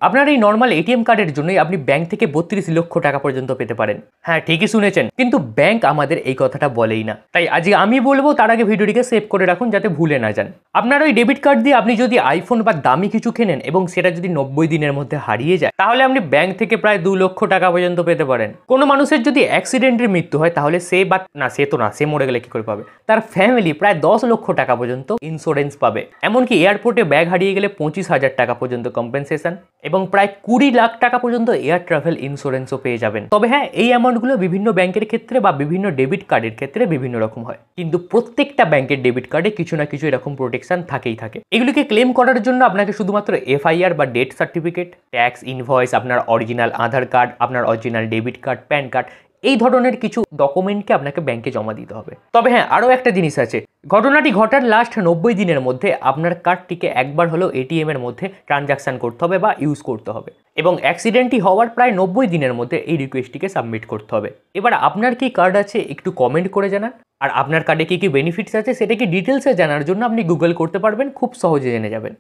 আপনার এই normal ATM কার্ডের জন্যই আপনি ব্যাংক থেকে 32 লক্ষ টাকা পর্যন্ত পেতে পারেন। হ্যাঁ, ঠিকই শুনেছেন, কিন্তু ব্যাংক আমাদের এই কথাটা বলেই না। তাই আজকে আমি বলবো তার আগে ভিডিওটিকে সেভ করে রাখুন যাতে ভুলে না যান। আপনার ওই ডেবিট কার্ড দিয়ে আপনি যদি আইফোন বা দামি কিছু কেনেন এবং সেটা যদি 90 দিনের মধ্যে হারিয়ে যায়, তাহলে আপনি ব্যাংক থেকে প্রায় 2 লক্ষ টাকা পর্যন্ত পেতে পারেন। কোনো মানুষের যদি অ্যাক্সিডেন্টের মৃত্যু হয় তাহলে সে মরে গেলে কি করে পাবে, তার ফ্যামিলি প্রায় 10 লক্ষ টাকা পর্যন্ত ইন্স্যুরেন্স পাবে। এমনকি এয়ারপোর্টে ব্যাগ হারিয়ে গেলে 25,000 টাকা পর্যন্ত কম্পেনসেশন এবং প্রায় 20 লাখ টাকা পর্যন্ত এয়ার ট্রাভেল ইন্স্যুরেন্সও পেয়ে যাবেন। তবে হ্যাঁ, এই অ্যামাউন্টগুলো বিভিন্ন ব্যাংকের ক্ষেত্রে বা বিভিন্ন ডেবিট কার্ডের ক্ষেত্রে বিভিন্ন রকম হয়, কিন্তু প্রত্যেকটা ব্যাংকের ডেবিট কার্ডে কিছু না কিছু এরকম প্রোটেকশন থাকেই থাকে। এগুলিকে ক্লেম করার জন্য আপনাকে শুধুমাত্র এফআইআর বা ডেথ সার্টিফিকেট, ট্যাক্স ইনভয়েস, আপনার অরিজিনাল আধার কার্ড, আপনার original debit card, pan card, এই ধরনের কিছু ডকুমেন্টকে আপনাকে ব্যাংকে জমা দিতে হবে। তবে হ্যাঁ, আরও একটা জিনিস আছে, ঘটনাটি ঘটার লাস্ট 90 দিনের মধ্যে আপনার কার্ডটিকে একবার হলেও এটিএম এর মধ্যে ট্রানজাকশন করতে হবে বা ইউজ করতে হবে, এবং অ্যাক্সিডেন্টটি হওয়ার প্রায় 90 দিনের মধ্যে এই রিকোয়েস্টটিকে সাবমিট করতে হবে। এবার আপনার কি কার্ড আছে একটু কমেন্ট করে জানান, আর আপনার কার্ডে কি কি বেনিফিটস আছে সেটা কি ডিটেলসে জানার জন্য আপনি গুগল করতে পারবেন, খুব সহজে জেনে যাবেন।